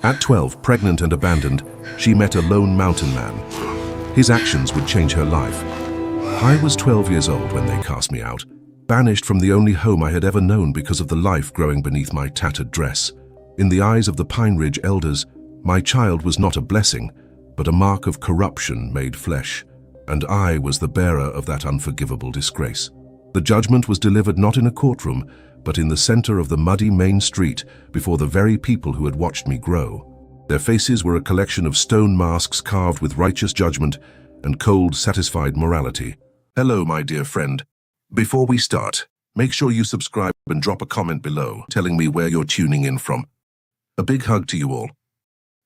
At 12, pregnant and abandoned, she met a lone mountain man. His actions would change her life. I was 12 years old when they cast me out, banished from the only home I had ever known because of the life growing beneath my tattered dress. In the eyes of the Pine Ridge elders, my child was not a blessing, but a mark of corruption made flesh, and I was the bearer of that unforgivable disgrace. The judgment was delivered not in a courtroom, but in the center of the muddy main street before the very people who had watched me grow. Their faces were a collection of stone masks carved with righteous judgment and cold, satisfied morality. Hello, my dear friend. Before we start, make sure you subscribe and drop a comment below telling me where you're tuning in from. A big hug to you all,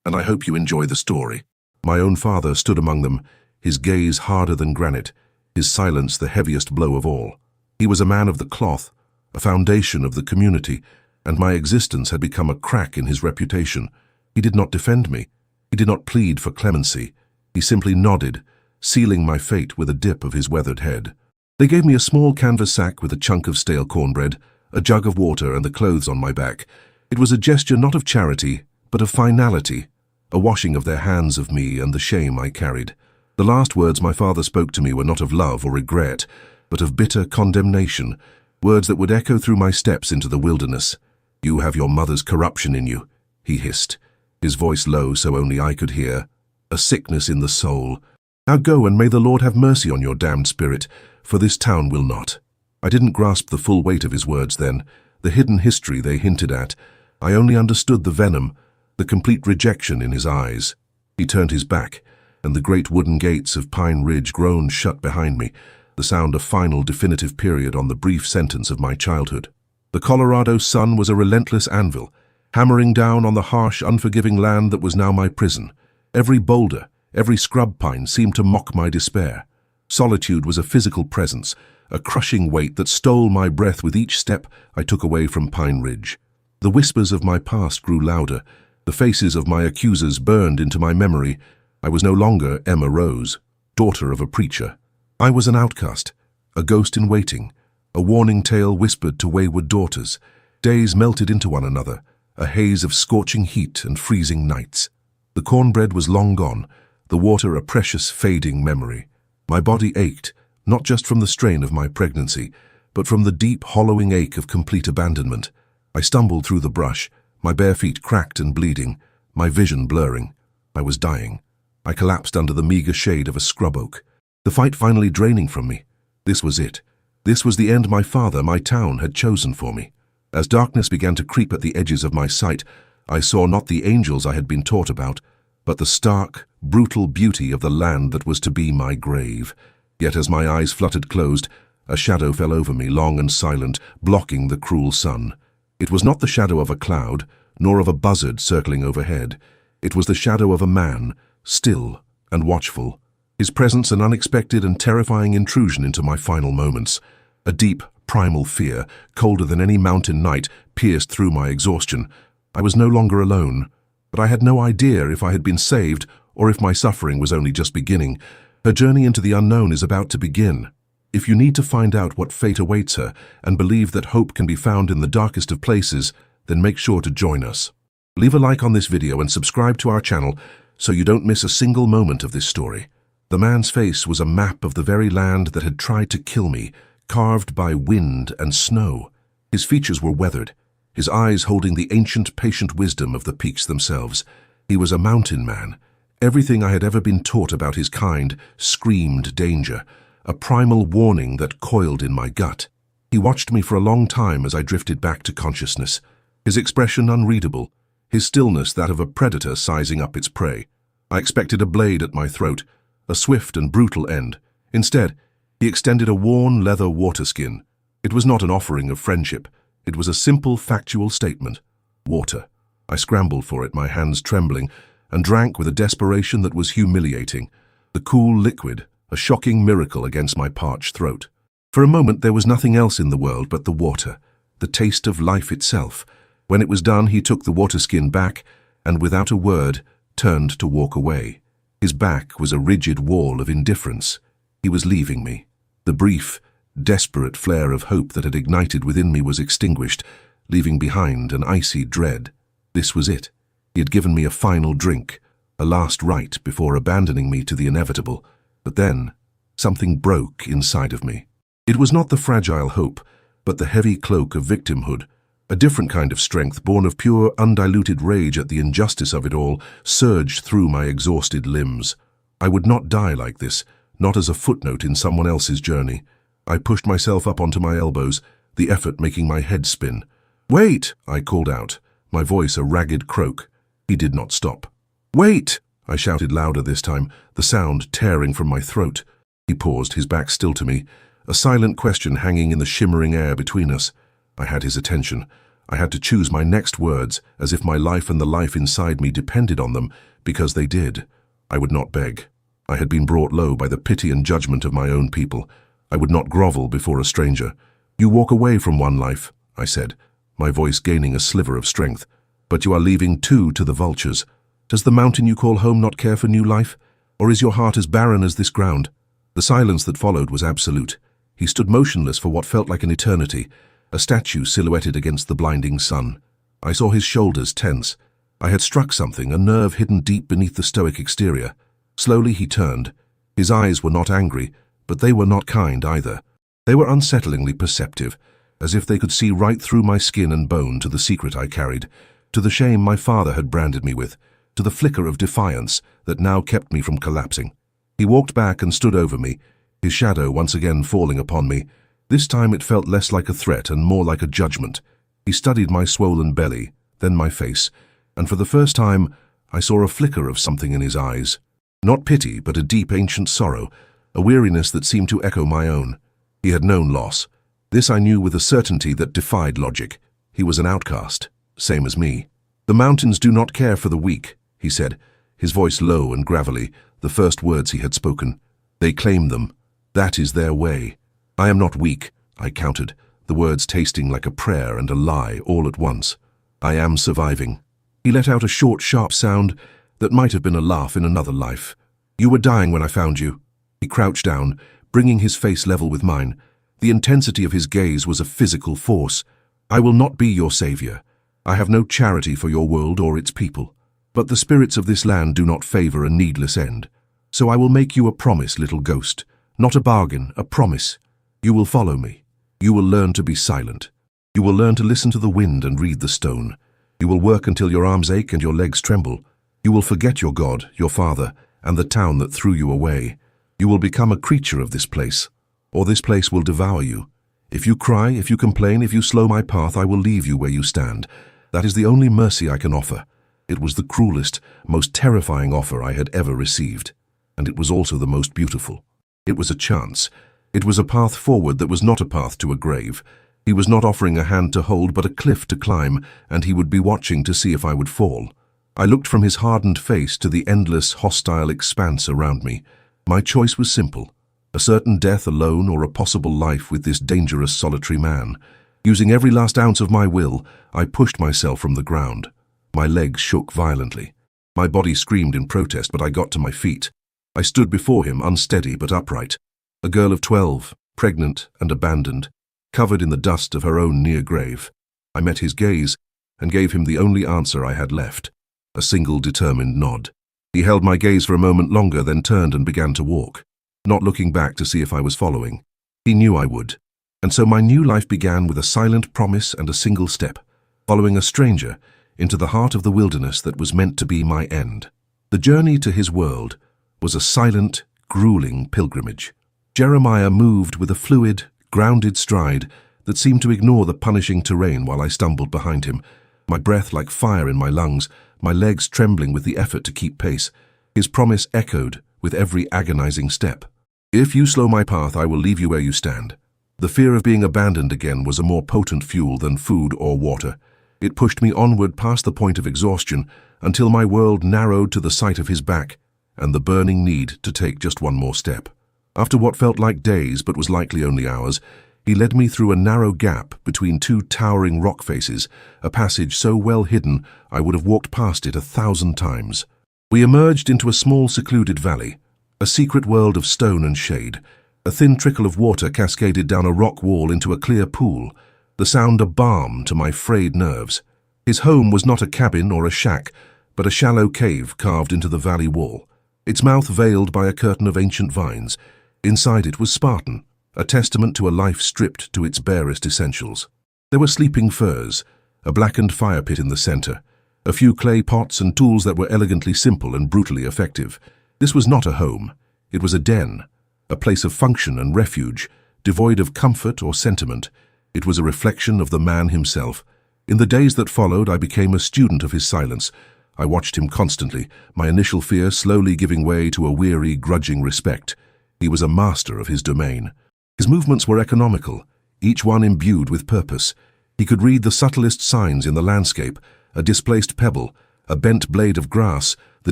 and I hope you enjoy the story. My own father stood among them, his gaze harder than granite, his silence the heaviest blow of all. He was a man of the cloth, a foundation of the community, and my existence had become a crack in his reputation. He did not defend me. He did not plead for clemency. He simply nodded, sealing my fate with a dip of his weathered head. They gave me a small canvas sack with a chunk of stale cornbread, a jug of water, and the clothes on my back. It was a gesture not of charity, but of finality, a washing of their hands of me and the shame I carried. The last words my father spoke to me were not of love or regret, but of bitter condemnation, words that would echo through my steps into the wilderness. "You have your mother's corruption in you," he hissed, his voice low so only I could hear. "A sickness in the soul. Now go, and may the Lord have mercy on your damned spirit, for this town will not." I didn't grasp the full weight of his words then, the hidden history they hinted at. I only understood the venom, the complete rejection in his eyes. He turned his back, and the great wooden gates of Pine Ridge groaned shut behind me, the sound of final definitive period on the brief sentence of my childhood. The Colorado sun was a relentless anvil, hammering down on the harsh, unforgiving land that was now my prison. Every boulder, every scrub pine seemed to mock my despair. Solitude was a physical presence, a crushing weight that stole my breath with each step I took away from Pine Ridge. The whispers of my past grew louder. The faces of my accusers burned into my memory. I was no longer Emma Rose, daughter of a preacher. I was an outcast, a ghost in waiting, a warning tale whispered to wayward daughters. Days melted into one another, a haze of scorching heat and freezing nights. The cornbread was long gone, the water a precious, fading memory. My body ached, not just from the strain of my pregnancy, but from the deep, hollowing ache of complete abandonment. I stumbled through the brush, my bare feet cracked and bleeding, my vision blurring. I was dying. I collapsed under the meager shade of a scrub oak. The fight finally draining from me. This was it. This was the end my father, my town, had chosen for me. As darkness began to creep at the edges of my sight, I saw not the angels I had been taught about, but the stark, brutal beauty of the land that was to be my grave. Yet as my eyes fluttered closed, a shadow fell over me, long and silent, blocking the cruel sun. It was not the shadow of a cloud, nor of a buzzard circling overhead. It was the shadow of a man, still and watchful. His presence an unexpected and terrifying intrusion into my final moments. A deep, primal fear, colder than any mountain night, pierced through my exhaustion. I was no longer alone, but I had no idea if I had been saved or if my suffering was only just beginning. Her journey into the unknown is about to begin. If you need to find out what fate awaits her and believe that hope can be found in the darkest of places, then make sure to join us. Leave a like on this video and subscribe to our channel so you don't miss a single moment of this story. The man's face was a map of the very land that had tried to kill me, carved by wind and snow. His features were weathered, his eyes holding the ancient, patient wisdom of the peaks themselves. He was a mountain man. Everything I had ever been taught about his kind screamed danger, a primal warning that coiled in my gut. He watched me for a long time as I drifted back to consciousness, his expression unreadable, his stillness that of a predator sizing up its prey. I expected a blade at my throat, a swift and brutal end. Instead, he extended a worn leather waterskin. It was not an offering of friendship. It was a simple, factual statement. Water. I scrambled for it, my hands trembling, and drank with a desperation that was humiliating. The cool liquid, a shocking miracle against my parched throat. For a moment there was nothing else in the world but the water, the taste of life itself. When it was done, he took the waterskin back, and without a word, turned to walk away. His back was a rigid wall of indifference. He was leaving me. The brief, desperate flare of hope that had ignited within me was extinguished, leaving behind an icy dread. This was it. He had given me a final drink, a last rite before abandoning me to the inevitable. But then, something broke inside of me. It was not the fragile hope, but the heavy cloak of victimhood. A different kind of strength, born of pure, undiluted rage at the injustice of it all, surged through my exhausted limbs. I would not die like this, not as a footnote in someone else's journey. I pushed myself up onto my elbows, the effort making my head spin. "Wait!" I called out, my voice a ragged croak. He did not stop. "Wait!" I shouted louder this time, the sound tearing from my throat. He paused, his back still to me, a silent question hanging in the shimmering air between us. I had his attention. I had to choose my next words, as if my life and the life inside me depended on them, because they did. I would not beg. I had been brought low by the pity and judgment of my own people. I would not grovel before a stranger. "You walk away from one life," I said, my voice gaining a sliver of strength, "but you are leaving two to the vultures. Does the mountain you call home not care for new life? Or is your heart as barren as this ground?" The silence that followed was absolute. He stood motionless for what felt like an eternity, a statue silhouetted against the blinding sun. I saw his shoulders tense. I had struck something, a nerve hidden deep beneath the stoic exterior. Slowly he turned. His eyes were not angry, but they were not kind either. They were unsettlingly perceptive, as if they could see right through my skin and bone to the secret I carried, to the shame my father had branded me with, to the flicker of defiance that now kept me from collapsing. He walked back and stood over me, his shadow once again falling upon me. This time it felt less like a threat and more like a judgment. He studied my swollen belly, then my face, and for the first time I saw a flicker of something in his eyes. Not pity, but a deep ancient sorrow, a weariness that seemed to echo my own. He had known loss. This I knew with a certainty that defied logic. He was an outcast, same as me. "The mountains do not care for the weak," he said, his voice low and gravelly, the first words he had spoken. "They claim them. That is their way." "I am not weak," I countered, the words tasting like a prayer and a lie all at once. "I am surviving." He let out a short, sharp sound that might have been a laugh in another life. "You were dying when I found you." He crouched down, bringing his face level with mine. The intensity of his gaze was a physical force. "I will not be your savior. I have no charity for your world or its people. But the spirits of this land do not favor a needless end. So I will make you a promise, little ghost. Not a bargain, a promise. You will follow me. You will learn to be silent. You will learn to listen to the wind and read the stone. You will work until your arms ache and your legs tremble. You will forget your God, your father, and the town that threw you away. You will become a creature of this place, or this place will devour you. If you cry, if you complain, if you slow my path, I will leave you where you stand. That is the only mercy I can offer." It was the cruelest, most terrifying offer I had ever received, and it was also the most beautiful. It was a chance. It was a path forward that was not a path to a grave. He was not offering a hand to hold, but a cliff to climb, and he would be watching to see if I would fall. I looked from his hardened face to the endless, hostile expanse around me. My choice was simple: a certain death alone or a possible life with this dangerous, solitary man. Using every last ounce of my will, I pushed myself from the ground. My legs shook violently. My body screamed in protest, but I got to my feet. I stood before him, unsteady but upright. A girl of 12, pregnant and abandoned, covered in the dust of her own near grave. I met his gaze and gave him the only answer I had left, a single determined nod. He held my gaze for a moment longer, then turned and began to walk, not looking back to see if I was following. He knew I would. And so my new life began with a silent promise and a single step, following a stranger into the heart of the wilderness that was meant to be my end. The journey to his world was a silent, grueling pilgrimage. Jeremiah moved with a fluid, grounded stride that seemed to ignore the punishing terrain while I stumbled behind him, my breath like fire in my lungs, my legs trembling with the effort to keep pace. His promise echoed with every agonizing step. "If you slow my path, I will leave you where you stand." The fear of being abandoned again was a more potent fuel than food or water. It pushed me onward past the point of exhaustion until my world narrowed to the sight of his back and the burning need to take just one more step. After what felt like days but was likely only hours, he led me through a narrow gap between two towering rock faces, a passage so well hidden I would have walked past it 1,000 times. We emerged into a small secluded valley, a secret world of stone and shade. A thin trickle of water cascaded down a rock wall into a clear pool, the sound a balm to my frayed nerves. His home was not a cabin or a shack, but a shallow cave carved into the valley wall, its mouth veiled by a curtain of ancient vines. Inside it was Spartan, a testament to a life stripped to its barest essentials. There were sleeping firs, a blackened fire pit in the center, a few clay pots and tools that were elegantly simple and brutally effective. This was not a home. It was a den, a place of function and refuge, devoid of comfort or sentiment. It was a reflection of the man himself. In the days that followed, I became a student of his silence. I watched him constantly, my initial fear slowly giving way to a weary, grudging respect. He was a master of his domain. His movements were economical, each one imbued with purpose. He could read the subtlest signs in the landscape, a displaced pebble, a bent blade of grass, the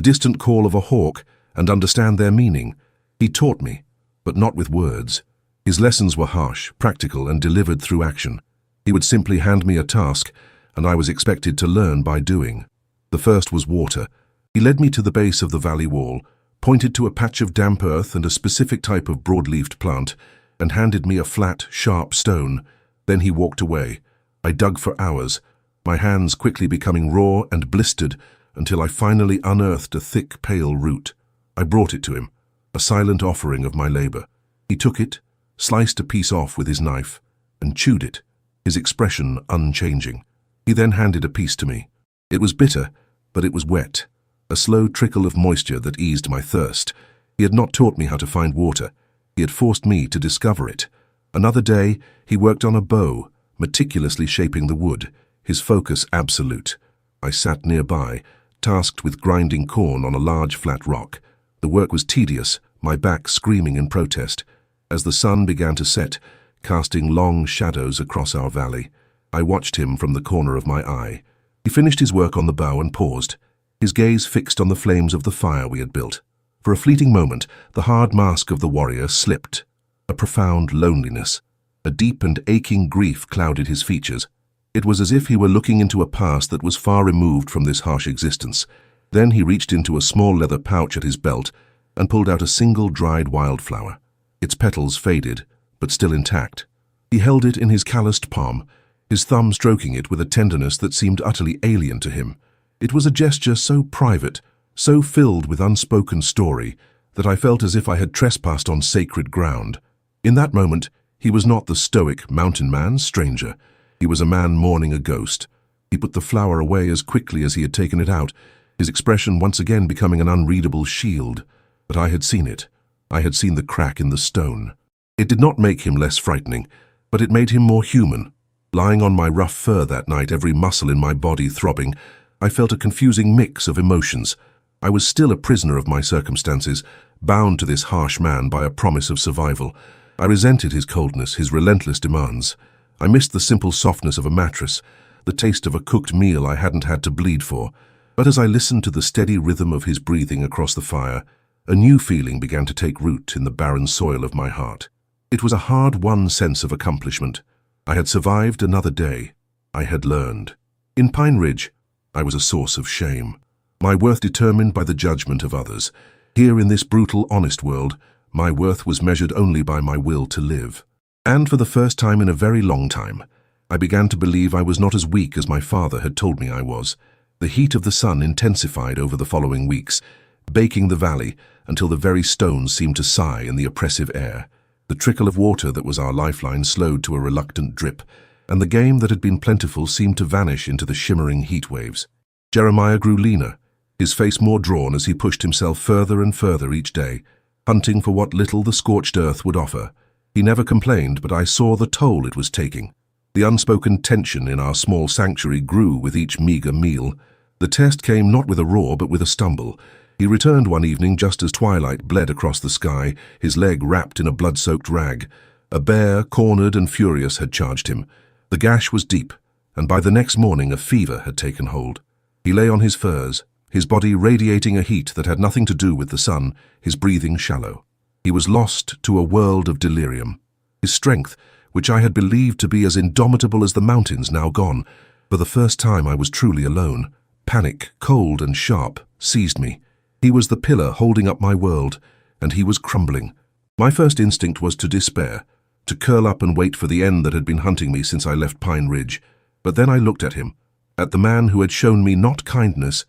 distant call of a hawk, and understand their meaning. He taught me, but not with words. His lessons were harsh, practical, and delivered through action. He would simply hand me a task, and I was expected to learn by doing. The first was water. He led me to the base of the valley wall, pointed to a patch of damp earth and a specific type of broad-leafed plant, and handed me a flat, sharp stone. Then he walked away. I dug for hours, my hands quickly becoming raw and blistered until I finally unearthed a thick, pale root. I brought it to him, a silent offering of my labor. He took it, sliced a piece off with his knife, and chewed it, his expression unchanging. He then handed a piece to me. It was bitter, but it was wet, a slow trickle of moisture that eased my thirst. He had not taught me how to find water. He had forced me to discover it. Another day, he worked on a bow, meticulously shaping the wood, his focus absolute. I sat nearby, tasked with grinding corn on a large flat rock. The work was tedious, my back screaming in protest. As the sun began to set, casting long shadows across our valley, I watched him from the corner of my eye. He finished his work on the bow and paused, his gaze fixed on the flames of the fire we had built. For a fleeting moment, the hard mask of the warrior slipped. A profound loneliness, a deep and aching grief clouded his features. It was as if he were looking into a past that was far removed from this harsh existence. Then he reached into a small leather pouch at his belt and pulled out a single dried wildflower. Its petals faded, but still intact. He held it in his calloused palm, his thumb stroking it with a tenderness that seemed utterly alien to him. It was a gesture so private, so filled with unspoken story, that I felt as if I had trespassed on sacred ground. In that moment, he was not the stoic mountain man's stranger. He was a man mourning a ghost. He put the flower away as quickly as he had taken it out, his expression once again becoming an unreadable shield. But I had seen it. I had seen the crack in the stone. It did not make him less frightening, but it made him more human. Lying on my rough fur that night, every muscle in my body throbbing, I felt a confusing mix of emotions. I was still a prisoner of my circumstances, bound to this harsh man by a promise of survival. I resented his coldness, his relentless demands. I missed the simple softness of a mattress, the taste of a cooked meal I hadn't had to bleed for. But as I listened to the steady rhythm of his breathing across the fire, a new feeling began to take root in the barren soil of my heart. It was a hard-won sense of accomplishment. I had survived another day. I had learned. In Pine Ridge, I was a source of shame. My worth determined by the judgment of others. Here in this brutal, honest world, my worth was measured only by my will to live. And for the first time in a very long time, I began to believe I was not as weak as my father had told me I was. The heat of the sun intensified over the following weeks, baking the valley until the very stones seemed to sigh in the oppressive air. The trickle of water that was our lifeline slowed to a reluctant drip, and the game that had been plentiful seemed to vanish into the shimmering heat waves. Jeremiah grew leaner, his face more drawn as he pushed himself further and further each day, hunting for what little the scorched earth would offer. He never complained, but I saw the toll it was taking. The unspoken tension in our small sanctuary grew with each meager meal. The test came not with a roar, but with a stumble. He returned one evening just as twilight bled across the sky, his leg wrapped in a blood-soaked rag. A bear, cornered and furious, had charged him. The gash was deep, and by the next morning a fever had taken hold. He lay on his furs, his body radiating a heat that had nothing to do with the sun, his breathing shallow. He was lost to a world of delirium. His strength, which I had believed to be as indomitable as the mountains, now gone. For the first time I was truly alone. Panic, cold and sharp, seized me. He was the pillar holding up my world, and he was crumbling. My first instinct was to despair, to curl up and wait for the end that had been hunting me since I left Pine Ridge. But then I looked at him, at the man who had shown me not kindness,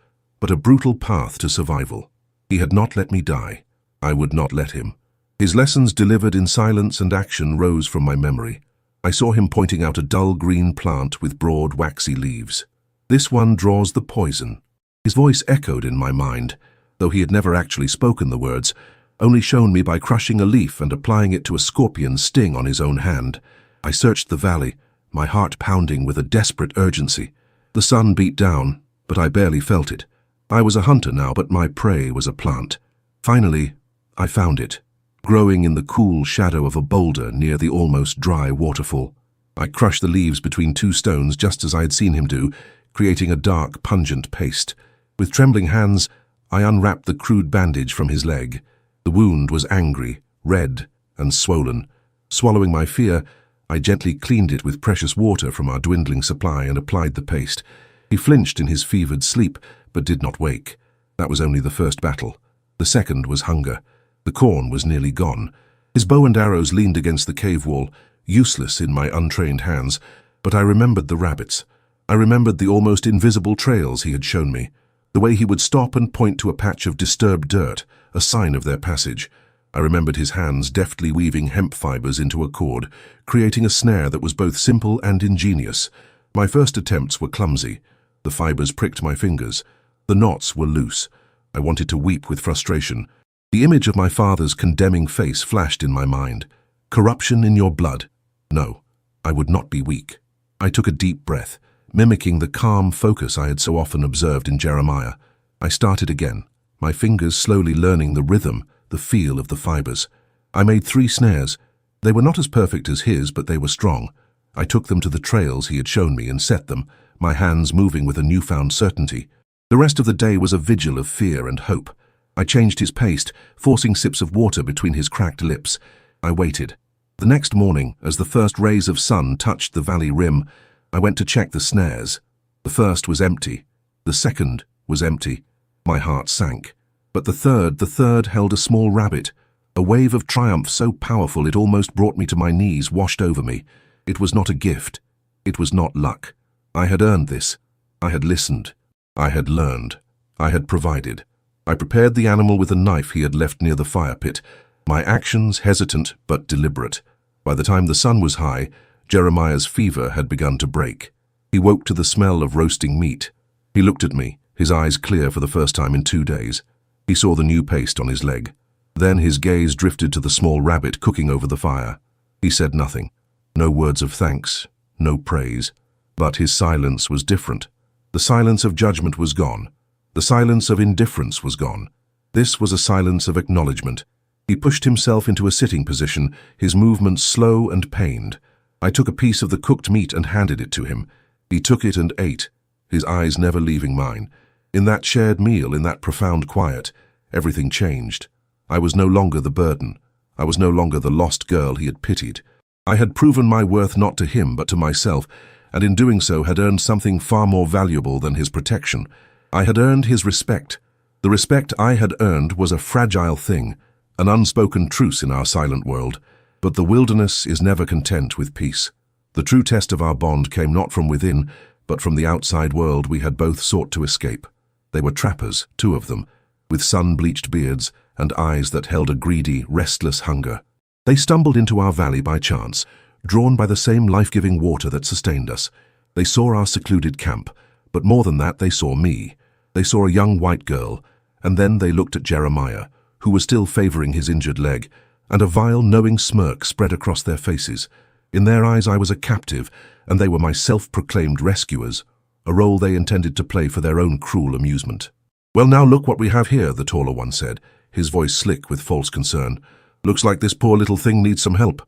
but a brutal path to survival. He had not let me die. I would not let him. His lessons delivered in silence and action rose from my memory. I saw him pointing out a dull green plant with broad, waxy leaves. "This one draws the poison." His voice echoed in my mind, though he had never actually spoken the words, only shown me by crushing a leaf and applying it to a scorpion's sting on his own hand. I searched the valley, my heart pounding with a desperate urgency. The sun beat down, but I barely felt it. I was a hunter now, but my prey was a plant. Finally, I found it, growing in the cool shadow of a boulder near the almost dry waterfall. I crushed the leaves between two stones just as I had seen him do, creating a dark, pungent paste. With trembling hands, I unwrapped the crude bandage from his leg. The wound was angry, red, and swollen. Swallowing my fear, I gently cleaned it with precious water from our dwindling supply and applied the paste. He flinched in his fevered sleep, but did not wake. That was only the first battle. The second was hunger. The corn was nearly gone. His bow and arrows leaned against the cave wall, useless in my untrained hands, but I remembered the rabbits. I remembered the almost invisible trails he had shown me, the way he would stop and point to a patch of disturbed dirt, a sign of their passage. I remembered his hands deftly weaving hemp fibers into a cord, creating a snare that was both simple and ingenious. My first attempts were clumsy. The fibers pricked my fingers. The knots were loose. I wanted to weep with frustration. The image of my father's condemning face flashed in my mind. Corruption in your blood. No, I would not be weak. I took a deep breath, mimicking the calm focus I had so often observed in Jeremiah. I started again, my fingers slowly learning the rhythm, the feel of the fibers. I made 3 snares. They were not as perfect as his, but they were strong. I took them to the trails he had shown me and set them, my hands moving with a newfound certainty. The rest of the day was a vigil of fear and hope. I changed his paste, forcing sips of water between his cracked lips. I waited. The next morning, as the first rays of sun touched the valley rim, I went to check the snares. The first was empty. The second was empty. My heart sank. But the third held a small rabbit. A wave of triumph so powerful it almost brought me to my knees, washed over me. It was not a gift. It was not luck. I had earned this. I had listened. I had learned. I had provided. I prepared the animal with a knife he had left near the fire pit, my actions hesitant but deliberate. By the time the sun was high, Jeremiah's fever had begun to break. He woke to the smell of roasting meat. He looked at me, his eyes clear for the first time in 2 days. He saw the new paste on his leg. Then his gaze drifted to the small rabbit cooking over the fire. He said nothing. No words of thanks, no praise. But his silence was different. The silence of judgment was gone. The silence of indifference was gone. This was a silence of acknowledgement. He pushed himself into a sitting position, his movements slow and pained. I took a piece of the cooked meat and handed it to him. He took it and ate, his eyes never leaving mine. In that shared meal, in that profound quiet, everything changed. I was no longer the burden. I was no longer the lost girl he had pitied. I had proven my worth not to him but to myself, and in doing so had earned something far more valuable than his protection. I had earned his respect. The respect I had earned was a fragile thing, an unspoken truce in our silent world. But the wilderness is never content with peace. The true test of our bond came not from within, but from the outside world we had both sought to escape. They were trappers, 2 of them, with sun-bleached beards and eyes that held a greedy, restless hunger. They stumbled into our valley by chance, drawn by the same life-giving water that sustained us. They saw our secluded camp, but more than that, they saw me. They saw a young white girl, and then they looked at Jeremiah, who was still favoring his injured leg, and a vile, knowing smirk spread across their faces. In their eyes I was a captive, and they were my self-proclaimed rescuers, a role they intended to play for their own cruel amusement. "Well, now look what we have here," the taller one said, his voice slick with false concern. "Looks like this poor little thing needs some help."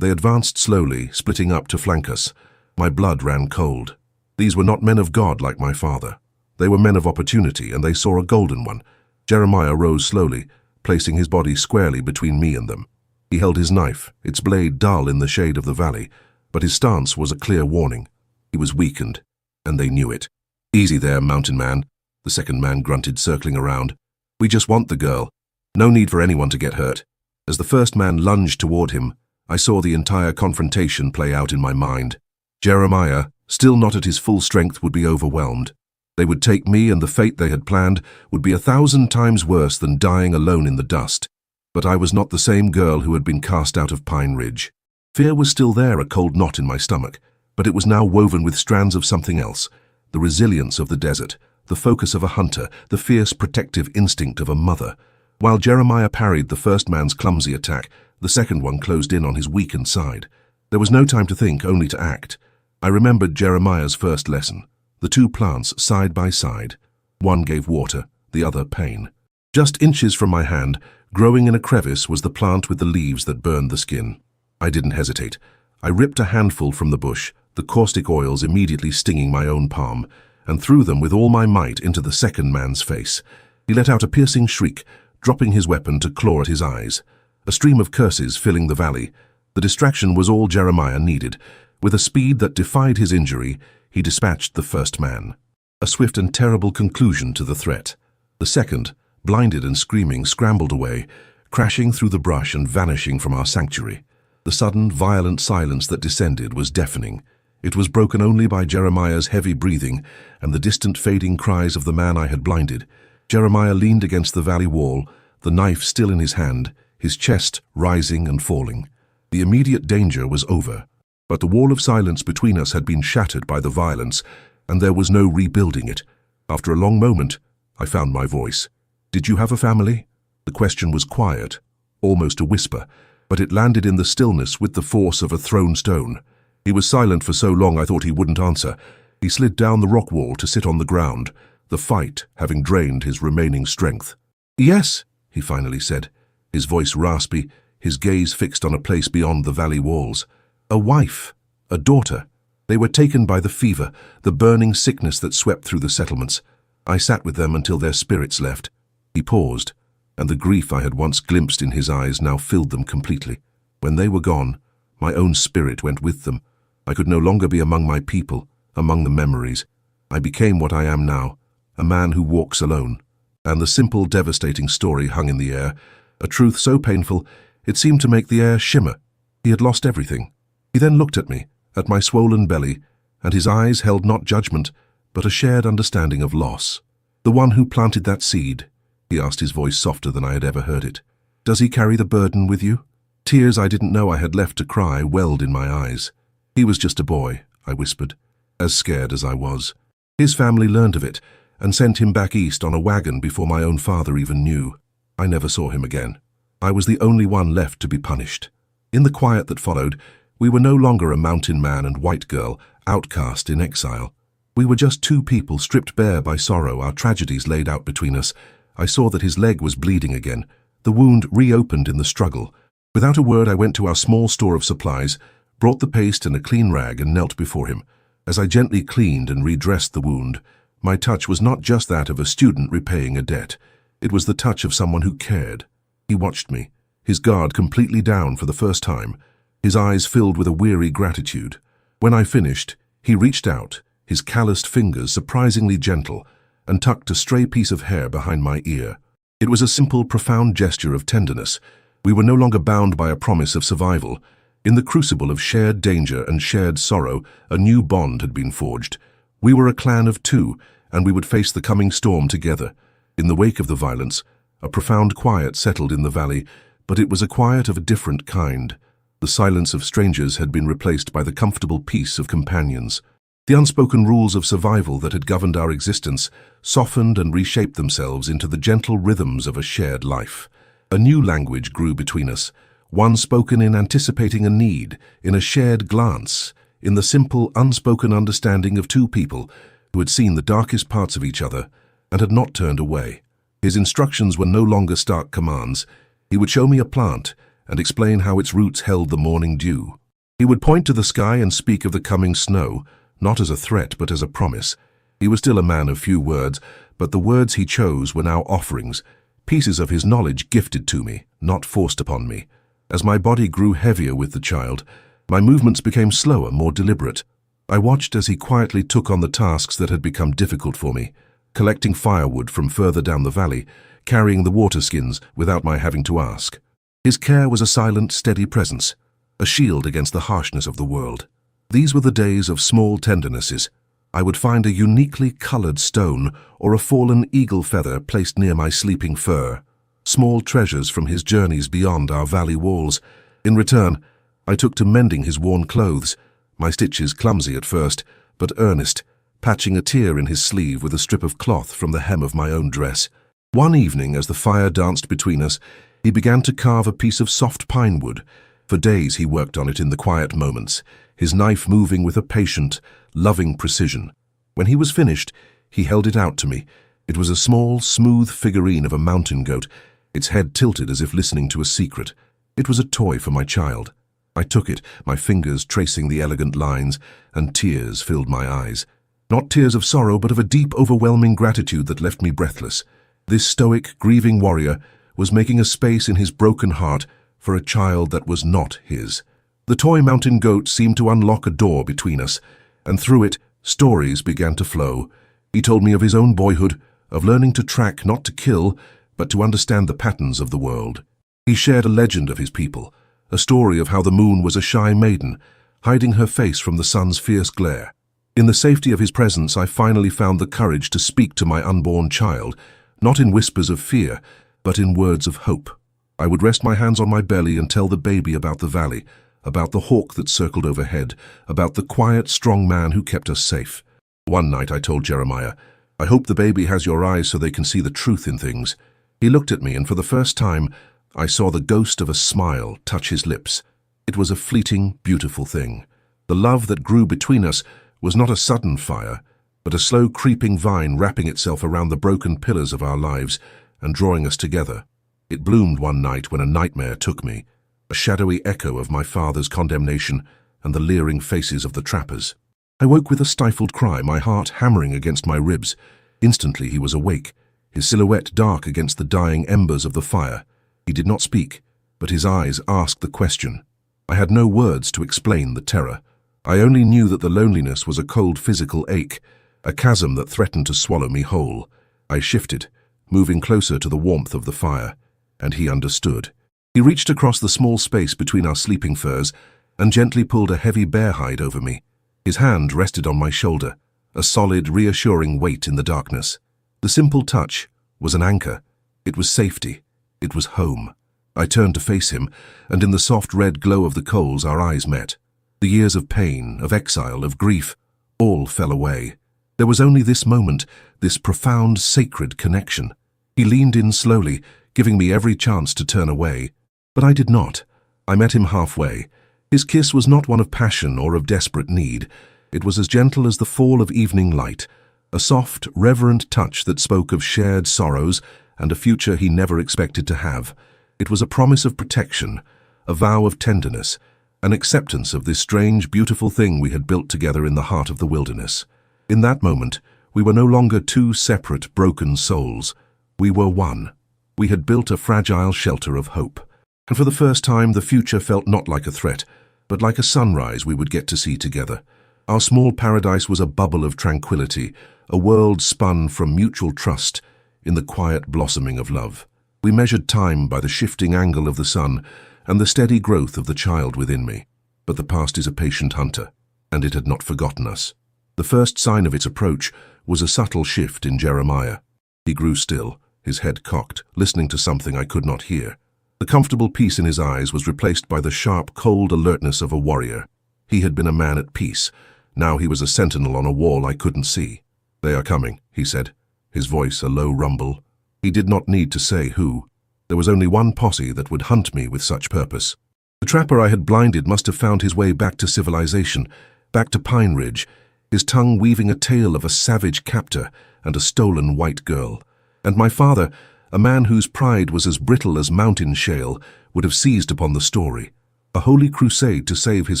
They advanced slowly, splitting up to flank us. My blood ran cold. These were not men of God like my father. They were men of opportunity, and they saw a golden one. Jeremiah rose slowly, placing his body squarely between me and them. He held his knife, its blade dull in the shade of the valley, but his stance was a clear warning. He was weakened, and they knew it. "Easy there, mountain man," the second man grunted, circling around. "We just want the girl. No need for anyone to get hurt." As the first man lunged toward him, I saw the entire confrontation play out in my mind. Jeremiah, still not at his full strength, would be overwhelmed. They would take me, and the fate they had planned would be 1,000 times worse than dying alone in the dust. But I was not the same girl who had been cast out of Pine Ridge. Fear was still there, a cold knot in my stomach, but it was now woven with strands of something else. The resilience of the desert, the focus of a hunter, the fierce protective instinct of a mother. While Jeremiah parried the first man's clumsy attack, the second one closed in on his weakened side. There was no time to think, only to act. I remembered Jeremiah's first lesson. The two plants side by side. One gave water, the other pain. Just inches from my hand, growing in a crevice, was the plant with the leaves that burned the skin. I didn't hesitate. I ripped a handful from the bush, the caustic oils immediately stinging my own palm, and threw them with all my might into the second man's face. He let out a piercing shriek, dropping his weapon to claw at his eyes. A stream of curses filling the valley. The distraction was all Jeremiah needed. With a speed that defied his injury, he dispatched the first man. A swift and terrible conclusion to the threat. The second, blinded and screaming, scrambled away, crashing through the brush and vanishing from our sanctuary. The sudden, violent silence that descended was deafening. It was broken only by Jeremiah's heavy breathing and the distant fading cries of the man I had blinded. Jeremiah leaned against the valley wall, the knife still in his hand, his chest rising and falling. The immediate danger was over, but the wall of silence between us had been shattered by the violence, and there was no rebuilding it. After a long moment, I found my voice. "Did you have a family?" The question was quiet, almost a whisper, but it landed in the stillness with the force of a thrown stone. He was silent for so long I thought he wouldn't answer. He slid down the rock wall to sit on the ground, the fight having drained his remaining strength. "Yes," he finally said, his voice raspy, his gaze fixed on a place beyond the valley walls. "A wife, a daughter. They were taken by the fever, the burning sickness that swept through the settlements. I sat with them until their spirits left." He paused, and the grief I had once glimpsed in his eyes now filled them completely. When they were gone, my own spirit went with them. I could no longer be among my people, among the memories. I became what I am now, a man who walks alone. And the simple, devastating story hung in the air, a truth so painful it seemed to make the air shimmer. He had lost everything. He then looked at me, at my swollen belly, and his eyes held not judgment, but a shared understanding of loss. "The one who planted that seed," he asked, his voice softer than I had ever heard it. "Does he carry the burden with you?" Tears I didn't know I had left to cry welled in my eyes. "He was just a boy," I whispered, as scared as I was. "His family learned of it and sent him back east on a wagon before my own father even knew. I never saw him again. I was the only one left to be punished." In the quiet that followed, we were no longer a mountain man and white girl, outcast in exile. We were just two people stripped bare by sorrow, our tragedies laid out between us. I saw that his leg was bleeding again. The wound reopened in the struggle. Without a word, I went to our small store of supplies, brought the paste and a clean rag, and knelt before him. As I gently cleaned and redressed the wound, my touch was not just that of a student repaying a debt. It was the touch of someone who cared. He watched me, his guard completely down for the first time, his eyes filled with a weary gratitude. When I finished, he reached out, his calloused fingers surprisingly gentle, and tucked a stray piece of hair behind my ear. It was a simple, profound gesture of tenderness. We were no longer bound by a promise of survival. In the crucible of shared danger and shared sorrow, a new bond had been forged. We were a clan of two, and we would face the coming storm together. In the wake of the violence, a profound quiet settled in the valley, but it was a quiet of a different kind. The silence of strangers had been replaced by the comfortable peace of companions. The unspoken rules of survival that had governed our existence softened and reshaped themselves into the gentle rhythms of a shared life. A new language grew between us, one spoken in anticipating a need, in a shared glance, in the simple, unspoken understanding of two people who had seen the darkest parts of each other and had not turned away. His instructions were no longer stark commands. He would show me a plant and explain how its roots held the morning dew. He would point to the sky and speak of the coming snow, not as a threat but as a promise. He was still a man of few words, but the words he chose were now offerings, pieces of his knowledge gifted to me, not forced upon me. As my body grew heavier with the child, my movements became slower, more deliberate. I watched as he quietly took on the tasks that had become difficult for me, collecting firewood from further down the valley, carrying the water skins without my having to ask. His care was a silent, steady presence, a shield against the harshness of the world. These were the days of small tendernesses, I would find a uniquely colored stone or a fallen eagle feather placed near my sleeping fur, small treasures from his journeys beyond our valley walls. In return, I took to mending his worn clothes, my stitches clumsy at first, but earnest, patching a tear in his sleeve with a strip of cloth from the hem of my own dress. One evening, as the fire danced between us, he began to carve a piece of soft pine wood. For days he worked on it in the quiet moments, his knife moving with a patient, loving precision. When he was finished, he held it out to me. It was a small, smooth figurine of a mountain goat, its head tilted as if listening to a secret. It was a toy for my child. I took it, my fingers tracing the elegant lines, and tears filled my eyes. Not tears of sorrow, but of a deep, overwhelming gratitude that left me breathless. This stoic, grieving warrior was making a space in his broken heart for a child that was not his. The toy mountain goat seemed to unlock a door between us, and through it, stories began to flow. He told me of his own boyhood, of learning to track, not to kill, but to understand the patterns of the world. He shared a legend of his people, a story of how the moon was a shy maiden, hiding her face from the sun's fierce glare. In the safety of his presence, I finally found the courage to speak to my unborn child, not in whispers of fear, but in words of hope. I would rest my hands on my belly and tell the baby about the valley, about the hawk that circled overhead, about the quiet, strong man who kept us safe. One night I told Jeremiah, "I hope the baby has your eyes so they can see the truth in things." He looked at me, and for the first time, I saw the ghost of a smile touch his lips. It was a fleeting, beautiful thing. The love that grew between us was not a sudden fire, but a slow creeping vine wrapping itself around the broken pillars of our lives and drawing us together. It bloomed one night when a nightmare took me, a shadowy echo of my father's condemnation and the leering faces of the trappers. I woke with a stifled cry, my heart hammering against my ribs. Instantly he was awake, his silhouette dark against the dying embers of the fire. He did not speak, but his eyes asked the question. I had no words to explain the terror. I only knew that the loneliness was a cold physical ache, a chasm that threatened to swallow me whole. I shifted, moving closer to the warmth of the fire, and he understood. He reached across the small space between our sleeping furs and gently pulled a heavy bear hide over me. His hand rested on my shoulder, a solid, reassuring weight in the darkness. The simple touch was an anchor. It was safety. It was home. I turned to face him, and in the soft red glow of the coals our eyes met. The years of pain, of exile, of grief, all fell away. There was only this moment, this profound, sacred connection. He leaned in slowly, giving me every chance to turn away. But I did not. I met him halfway. His kiss was not one of passion or of desperate need. It was as gentle as the fall of evening light, a soft, reverent touch that spoke of shared sorrows and a future he never expected to have. It was a promise of protection, a vow of tenderness, an acceptance of this strange, beautiful thing we had built together in the heart of the wilderness. In that moment, we were no longer two separate, broken souls. We were one. We had built a fragile shelter of hope. And for the first time, the future felt not like a threat, but like a sunrise we would get to see together. Our small paradise was a bubble of tranquility, a world spun from mutual trust in the quiet blossoming of love. We measured time by the shifting angle of the sun and the steady growth of the child within me. But the past is a patient hunter, and it had not forgotten us. The first sign of its approach was a subtle shift in Jeremiah. He grew still, his head cocked, listening to something I could not hear. The comfortable peace in his eyes was replaced by the sharp, cold alertness of a warrior. He had been a man at peace. Now he was a sentinel on a wall I couldn't see. "They are coming," he said, his voice a low rumble. He did not need to say who. There was only one posse that would hunt me with such purpose. The trapper I had blinded must have found his way back to civilization, back to Pine Ridge, his tongue weaving a tale of a savage captor and a stolen white girl. And my father, a man whose pride was as brittle as mountain shale, would have seized upon the story. A holy crusade to save his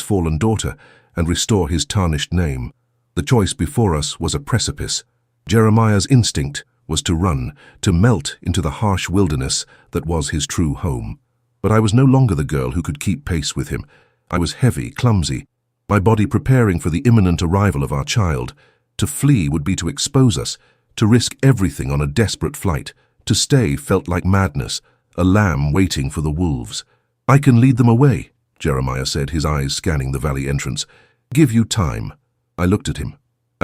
fallen daughter and restore his tarnished name. The choice before us was a precipice. Jeremiah's instinct was to run, to melt into the harsh wilderness that was his true home. But I was no longer the girl who could keep pace with him. I was heavy, clumsy, my body preparing for the imminent arrival of our child. To flee would be to expose us, to risk everything on a desperate flight. To stay felt like madness, a lamb waiting for the wolves. "I can lead them away," Jeremiah said, his eyes scanning the valley entrance. "Give you time." I looked at him.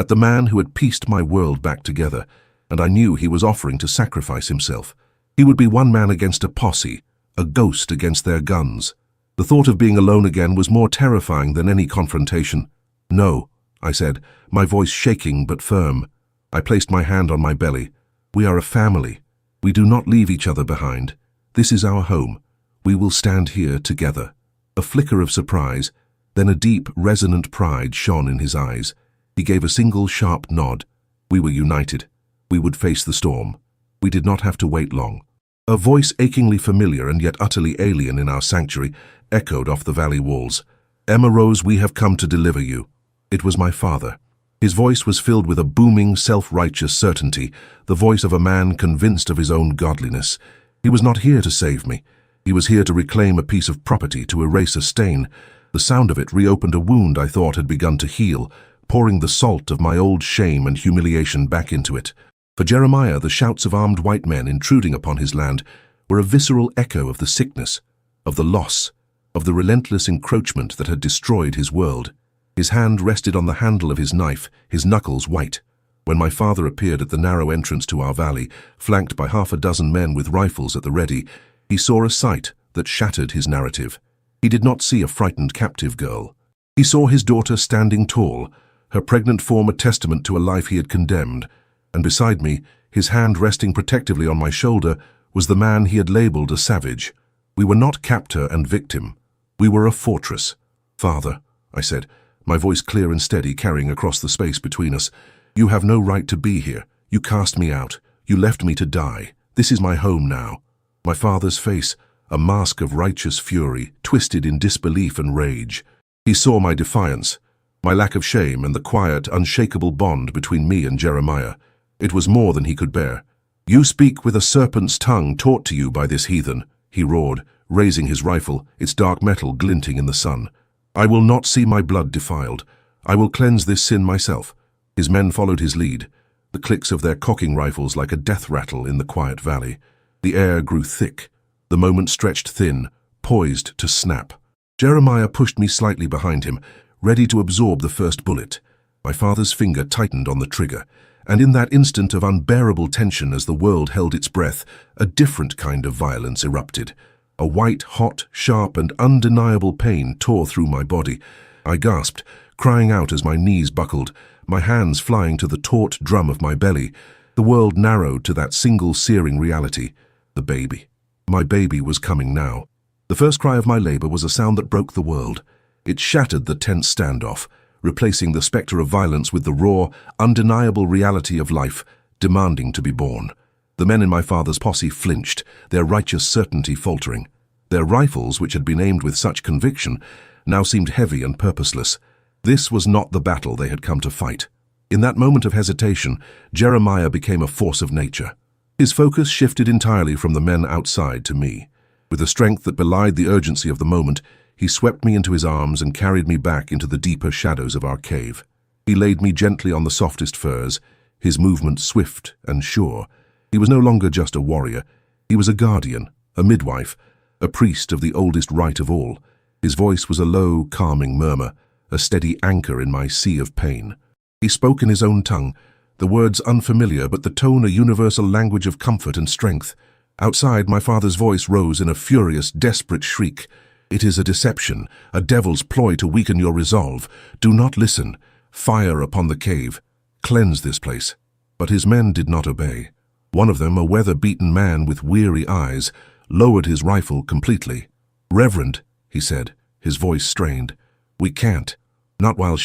at the man who had pieced my world back together, and I knew he was offering to sacrifice himself. He would be one man against a posse, a ghost against their guns. The thought of being alone again was more terrifying than any confrontation. "No," I said, my voice shaking but firm. I placed my hand on my belly. "We are a family. We do not leave each other behind. This is our home. We will stand here together." A flicker of surprise, then a deep, resonant pride shone in his eyes. He gave a single sharp nod. We were united. We would face the storm. We did not have to wait long. A voice achingly familiar and yet utterly alien in our sanctuary echoed off the valley walls. "Emma Rose, we have come to deliver you." It was my father. His voice was filled with a booming, self-righteous certainty, the voice of a man convinced of his own godliness. He was not here to save me. He was here to reclaim a piece of property, to erase a stain. The sound of it reopened a wound I thought had begun to heal, pouring the salt of my old shame and humiliation back into it. For Jeremiah, the shouts of armed white men intruding upon his land were a visceral echo of the sickness, of the loss, of the relentless encroachment that had destroyed his world. His hand rested on the handle of his knife, his knuckles white. When my father appeared at the narrow entrance to our valley, flanked by half a dozen men with rifles at the ready, he saw a sight that shattered his narrative. He did not see a frightened captive girl. He saw his daughter standing tall, her pregnant form a testament to a life he had condemned, and beside me, his hand resting protectively on my shoulder, was the man he had labeled a savage. We were not captor and victim. We were a fortress. "Father," I said, my voice clear and steady, carrying across the space between us, "you have no right to be here. You cast me out. You left me to die. This is my home now." My father's face, a mask of righteous fury, twisted in disbelief and rage. He saw my defiance, my lack of shame, and the quiet, unshakable bond between me and Jeremiah. It was more than he could bear. "You speak with a serpent's tongue taught to you by this heathen," he roared, raising his rifle, its dark metal glinting in the sun. "I will not see my blood defiled. I will cleanse this sin myself." His men followed his lead, the clicks of their cocking rifles like a death rattle in the quiet valley. The air grew thick, the moment stretched thin, poised to snap. Jeremiah pushed me slightly behind him, ready to absorb the first bullet. My father's finger tightened on the trigger, and in that instant of unbearable tension as the world held its breath, a different kind of violence erupted. A white, hot, sharp, and undeniable pain tore through my body. I gasped, crying out as my knees buckled, my hands flying to the taut drum of my belly. The world narrowed to that single searing reality: the baby. My baby was coming now. The first cry of my labor was a sound that broke the world. It shattered the tense standoff, replacing the specter of violence with the raw, undeniable reality of life, demanding to be born. The men in my father's posse flinched, their righteous certainty faltering. Their rifles, which had been aimed with such conviction, now seemed heavy and purposeless. This was not the battle they had come to fight. In that moment of hesitation, Jeremiah became a force of nature. His focus shifted entirely from the men outside to me. With a strength that belied the urgency of the moment, he swept me into his arms and carried me back into the deeper shadows of our cave. He laid me gently on the softest furs, his movement swift and sure. He was no longer just a warrior. He was a guardian, a midwife, a priest of the oldest rite of all. His voice was a low, calming murmur, a steady anchor in my sea of pain. He spoke in his own tongue, the words unfamiliar, but the tone a universal language of comfort and strength. Outside, my father's voice rose in a furious, desperate shriek. "It is a deception, a devil's ploy to weaken your resolve. Do not listen. Fire upon the cave. Cleanse this place." But his men did not obey. One of them, a weather-beaten man with weary eyes, lowered his rifle completely. "Reverend," he said, his voice strained, "we can't. Not while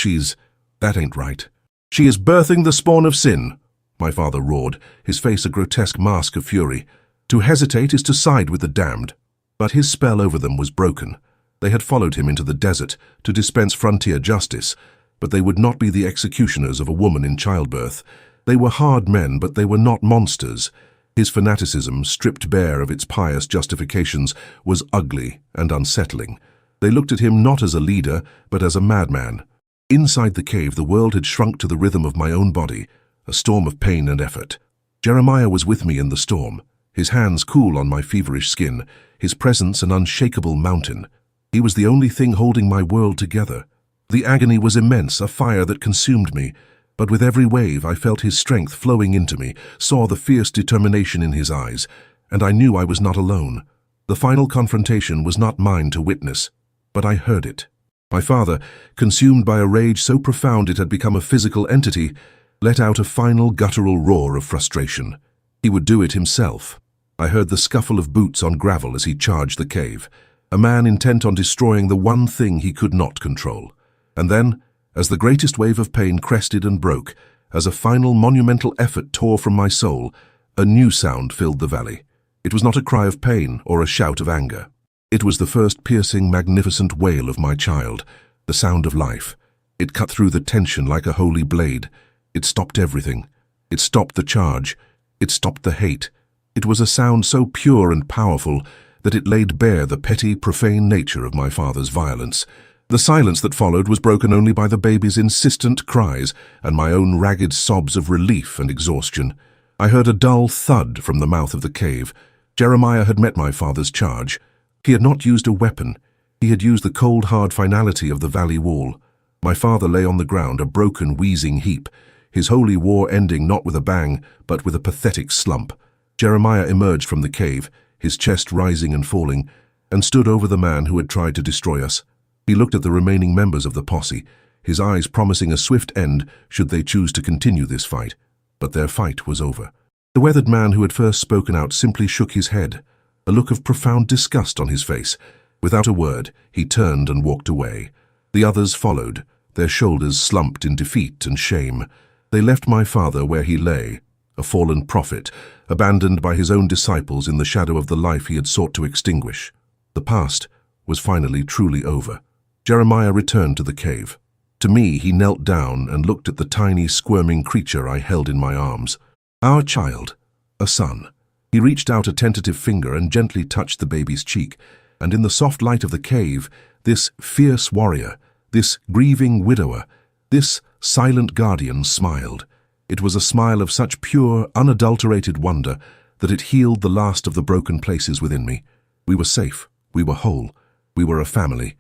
that ain't right. She is birthing the spawn of sin," my father roared, his face a grotesque mask of fury. "To hesitate is to side with the damned." But his spell over them was broken. They had followed him into the desert to dispense frontier justice, but they would not be the executioners of a woman in childbirth. They were hard men, but they were not monsters. His fanaticism, stripped bare of its pious justifications, was ugly and unsettling. They looked at him not as a leader, but as a madman. Inside the cave, the world had shrunk to the rhythm of my own body, a storm of pain and effort. Jeremiah was with me in the storm, his hands cool on my feverish skin, his presence an unshakable mountain. He was the only thing holding my world together. The agony was immense, a fire that consumed me, But with every wave I felt his strength flowing into me, saw the fierce determination in his eyes, and I knew I was not alone. The final confrontation was not mine to witness, but I heard it. My father, consumed by a rage so profound it had become a physical entity, let out a final guttural roar of frustration. He would do it himself. I heard the scuffle of boots on gravel as he charged the cave, a man intent on destroying the one thing he could not control. And then, as the greatest wave of pain crested and broke, as a final monumental effort tore from my soul, a new sound filled the valley. It was not a cry of pain or a shout of anger. It was the first piercing, magnificent wail of my child, the sound of life. It cut through the tension like a holy blade. It stopped everything. It stopped the charge. It stopped the hate. It was a sound so pure and powerful that it laid bare the petty, profane nature of my father's violence. The silence that followed was broken only by the baby's insistent cries and my own ragged sobs of relief and exhaustion. I heard a dull thud from the mouth of the cave. Jeremiah had met my father's charge. He had not used a weapon. He had used the cold, hard finality of the valley wall. My father lay on the ground, a broken, wheezing heap, his holy war ending not with a bang, but with a pathetic slump. Jeremiah emerged from the cave, his chest rising and falling, and stood over the man who had tried to destroy us. He looked at the remaining members of the posse, his eyes promising a swift end should they choose to continue this fight. But their fight was over. The weathered man who had first spoken out simply shook his head, a look of profound disgust on his face. Without a word, he turned and walked away. The others followed, their shoulders slumped in defeat and shame. They left my father where he lay, a fallen prophet, abandoned by his own disciples in the shadow of the life he had sought to extinguish. The past was finally truly over. Jeremiah returned to the cave. To me, he knelt down and looked at the tiny, squirming creature I held in my arms. Our child, a son. He reached out a tentative finger and gently touched the baby's cheek, and in the soft light of the cave, this fierce warrior, this grieving widower, this silent guardian smiled. It was a smile of such pure, unadulterated wonder that it healed the last of the broken places within me. We were safe. We were whole. We were a family.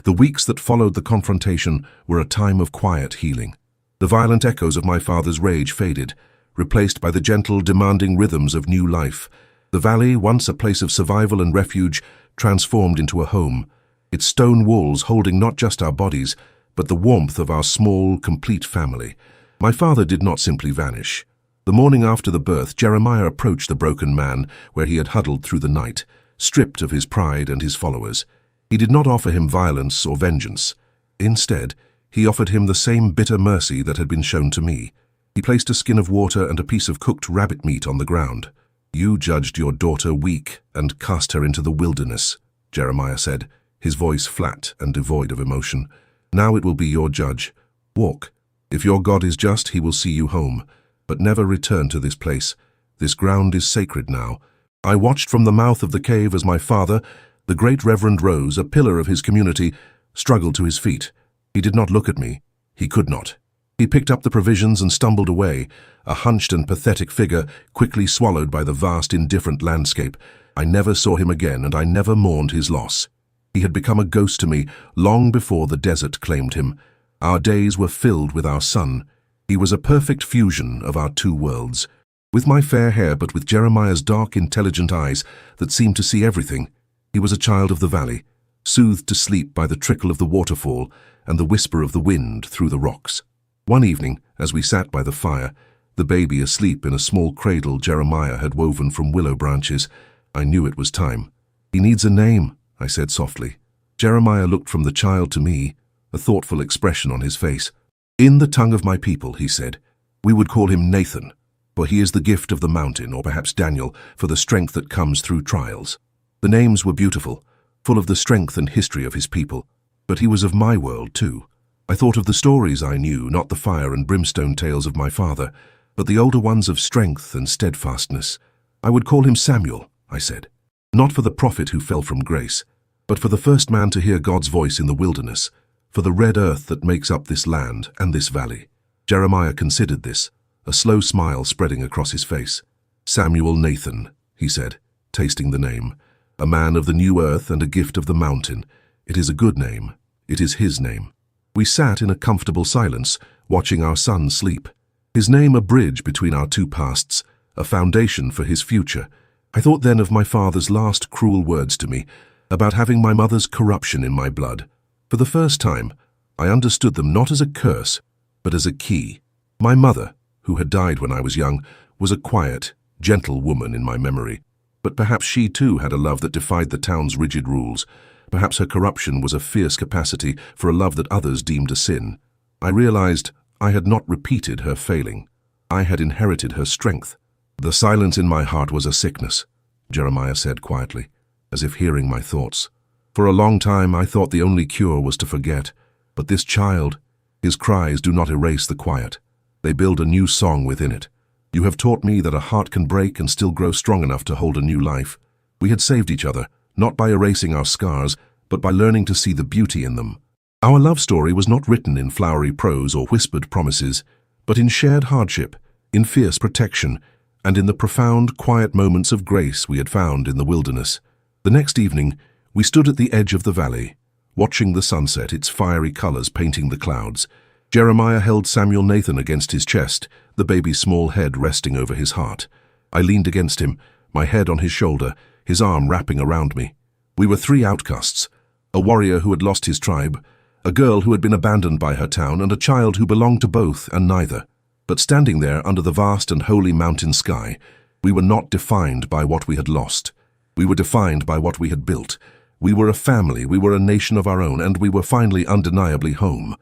The weeks that followed the confrontation were a time of quiet healing. The violent echoes of my father's rage faded, replaced by the gentle, demanding rhythms of new life. The valley, once a place of survival and refuge, transformed into a home, its stone walls holding not just our bodies, but the warmth of our small, complete family. My father did not simply vanish. The morning after the birth, Jeremiah approached the broken man where he had huddled through the night, stripped of his pride and his followers. He did not offer him violence or vengeance. Instead, he offered him the same bitter mercy that had been shown to me. He placed a skin of water and a piece of cooked rabbit meat on the ground. "You judged your daughter weak and cast her into the wilderness," Jeremiah said, his voice flat and devoid of emotion. "Now it will be your judge. Walk. If your God is just, he will see you home. But never return to this place. This ground is sacred now." I watched from the mouth of the cave as my father, the great Reverend Rose, a pillar of his community, struggled to his feet. He did not look at me. He could not. He picked up the provisions and stumbled away, a hunched and pathetic figure quickly swallowed by the vast, indifferent landscape. I never saw him again, and I never mourned his loss. He had become a ghost to me long before the desert claimed him. Our days were filled with our son. He was a perfect fusion of our two worlds. With my fair hair, but with Jeremiah's dark, intelligent eyes that seemed to see everything, he was a child of the valley, soothed to sleep by the trickle of the waterfall and the whisper of the wind through the rocks. One evening, as we sat by the fire, the baby asleep in a small cradle Jeremiah had woven from willow branches, I knew it was time. "He needs a name," I said softly. Jeremiah looked from the child to me, a thoughtful expression on his face. "In the tongue of my people," he said, "we would call him Nathan, for he is the gift of the mountain, or perhaps Daniel, for the strength that comes through trials." The names were beautiful, full of the strength and history of his people, but he was of my world too. I thought of the stories I knew, not the fire and brimstone tales of my father, but the older ones of strength and steadfastness. "I would call him Samuel," I said, "not for the prophet who fell from grace, but for the first man to hear God's voice in the wilderness, for the red earth that makes up this land and this valley." Jeremiah considered this, a slow smile spreading across his face. "Samuel Nathan," he said, tasting the name. "A man of the new earth and a gift of the mountain. It is a good name. It is his name." We sat in a comfortable silence, watching our son sleep. His name a bridge between our two pasts, a foundation for his future. I thought then of my father's last cruel words to me, about having my mother's corruption in my blood. For the first time, I understood them not as a curse, but as a key. My mother, who had died when I was young, was a quiet, gentle woman in my memory. But perhaps she too had a love that defied the town's rigid rules. Perhaps her corruption was a fierce capacity for a love that others deemed a sin. I realized I had not repeated her failing. I had inherited her strength. The silence in my heart was a sickness, Jeremiah said quietly, as if hearing my thoughts. For a long time I thought the only cure was to forget. But this child, his cries do not erase the quiet. They build a new song within it. You have taught me that a heart can break and still grow strong enough to hold a new life. We had saved each other, not by erasing our scars, but by learning to see the beauty in them. Our love story was not written in flowery prose or whispered promises, but in shared hardship, in fierce protection, and in the profound, quiet moments of grace we had found in the wilderness. The next evening, we stood at the edge of the valley, watching the sunset, its fiery colors painting the clouds. Jeremiah held Samuel Nathan against his chest, the baby's small head resting over his heart. I leaned against him, my head on his shoulder, his arm wrapping around me. We were three outcasts, a warrior who had lost his tribe, a girl who had been abandoned by her town, and a child who belonged to both and neither. But standing there under the vast and holy mountain sky, we were not defined by what we had lost. We were defined by what we had built. We were a family, we were a nation of our own, and we were finally undeniably home.